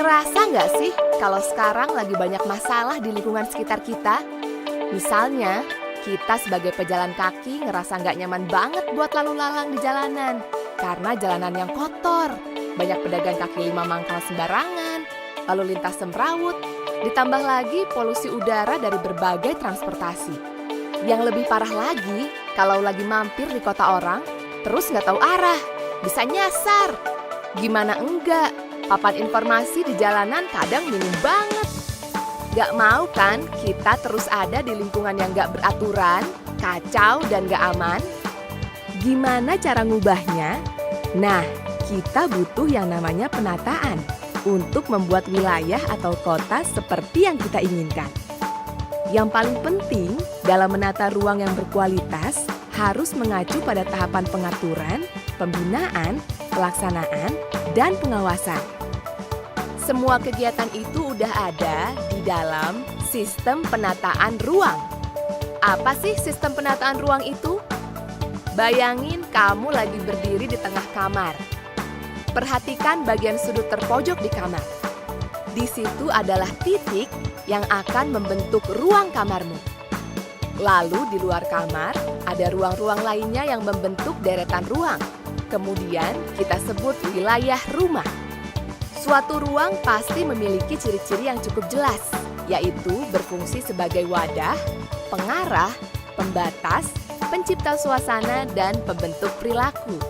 Ngerasa nggak sih kalau sekarang lagi banyak masalah di lingkungan sekitar kita? Misalnya, kita sebagai pejalan kaki ngerasa nggak nyaman banget buat lalu lalang di jalanan karena jalanan yang kotor, banyak pedagang kaki lima mangkal sembarangan, lalu lintas semrawut, ditambah lagi polusi udara dari berbagai transportasi. Yang lebih parah lagi, kalau lagi mampir di kota orang, terus nggak tahu arah, bisa nyasar. Gimana enggak? Papan informasi di jalanan kadang minim banget. Gak mau kan kita terus ada di lingkungan yang gak beraturan, kacau, dan gak aman? Gimana cara ngubahnya? Nah, kita butuh yang namanya penataan untuk membuat wilayah atau kota seperti yang kita inginkan. Yang paling penting dalam menata ruang yang berkualitas harus mengacu pada tahapan pengaturan, pembinaan, pelaksanaan, dan pengawasan. Semua kegiatan itu udah ada di dalam sistem penataan ruang. Apa sih sistem penataan ruang itu? Bayangin kamu lagi berdiri di tengah kamar. Perhatikan bagian sudut terpojok di kamar. Di situ adalah titik yang akan membentuk ruang kamarmu. Lalu di luar kamar ada ruang-ruang lainnya yang membentuk deretan ruang. Kemudian kita sebut wilayah rumah. Suatu ruang pasti memiliki ciri-ciri yang cukup jelas, yaitu berfungsi sebagai wadah, pengarah, pembatas, pencipta suasana, dan pembentuk perilaku.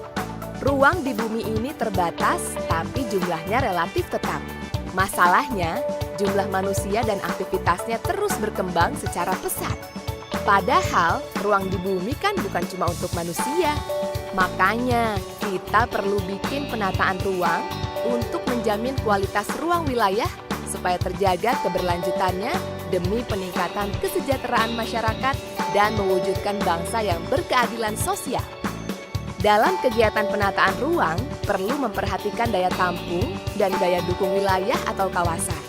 Ruang di bumi ini terbatas, tapi jumlahnya relatif tetap. Masalahnya, jumlah manusia dan aktivitasnya terus berkembang secara pesat. Padahal, ruang di bumi kan bukan cuma untuk manusia. Makanya, kita perlu bikin penataan ruang untuk menjamin kualitas ruang wilayah supaya terjaga keberlanjutannya demi peningkatan kesejahteraan masyarakat dan mewujudkan bangsa yang berkeadilan sosial. Dalam kegiatan penataan ruang, perlu memperhatikan daya tampung dan daya dukung wilayah atau kawasan.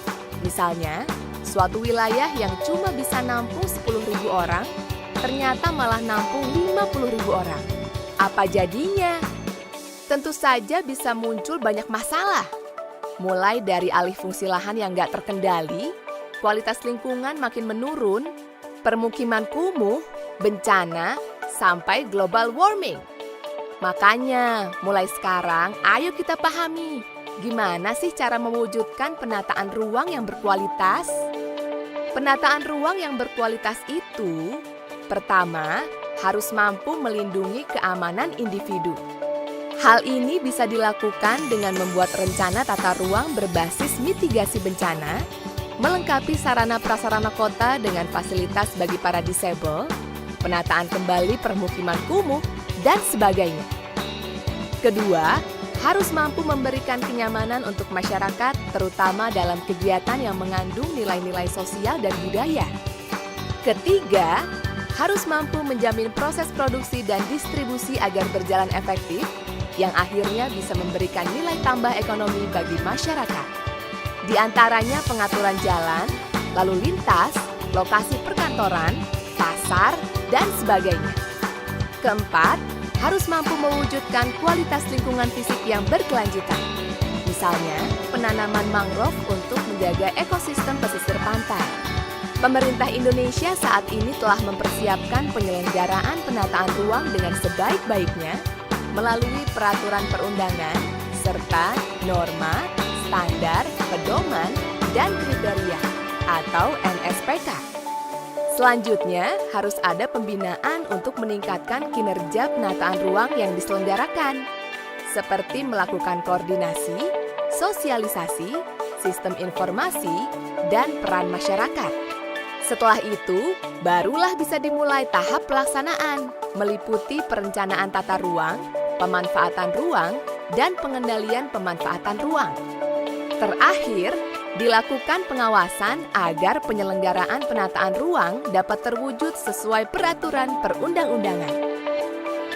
Misalnya, suatu wilayah yang cuma bisa nampung 10.000 orang, ternyata malah nampung 50.000 orang. Apa jadinya? Tentu saja bisa muncul banyak masalah. Mulai dari alih fungsi lahan yang nggak terkendali, kualitas lingkungan makin menurun, permukiman kumuh, bencana, sampai global warming. Makanya, mulai sekarang ayo kita pahami, gimana sih cara mewujudkan penataan ruang yang berkualitas? Penataan ruang yang berkualitas itu, pertama, harus mampu melindungi keamanan individu. Hal ini bisa dilakukan dengan membuat rencana tata ruang berbasis mitigasi bencana, melengkapi sarana prasarana kota dengan fasilitas bagi para disabel, penataan kembali permukiman kumuh, dan sebagainya. Kedua, harus mampu memberikan kenyamanan untuk masyarakat, terutama dalam kegiatan yang mengandung nilai-nilai sosial dan budaya. Ketiga, harus mampu menjamin proses produksi dan distribusi agar berjalan efektif, yang akhirnya bisa memberikan nilai tambah ekonomi bagi masyarakat. Di antaranya pengaturan jalan, lalu lintas, lokasi perkantoran, pasar, dan sebagainya. Keempat, harus mampu mewujudkan kualitas lingkungan fisik yang berkelanjutan. Misalnya, penanaman mangrove untuk menjaga ekosistem pesisir pantai. Pemerintah Indonesia saat ini telah mempersiapkan penyelenggaraan penataan ruang dengan sebaik-baiknya melalui peraturan perundangan, serta norma, standar, pedoman, dan kriteria atau NSPK. Selanjutnya, harus ada pembinaan untuk meningkatkan kinerja penataan ruang yang diselenggarakan, seperti melakukan koordinasi, sosialisasi, sistem informasi, dan peran masyarakat. Setelah itu, barulah bisa dimulai tahap pelaksanaan, meliputi perencanaan tata ruang, pemanfaatan ruang, dan pengendalian pemanfaatan ruang. Terakhir, dilakukan pengawasan agar penyelenggaraan penataan ruang dapat terwujud sesuai peraturan perundang-undangan.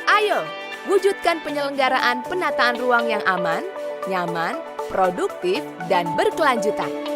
Ayo, wujudkan penyelenggaraan penataan ruang yang aman, nyaman, produktif, dan berkelanjutan.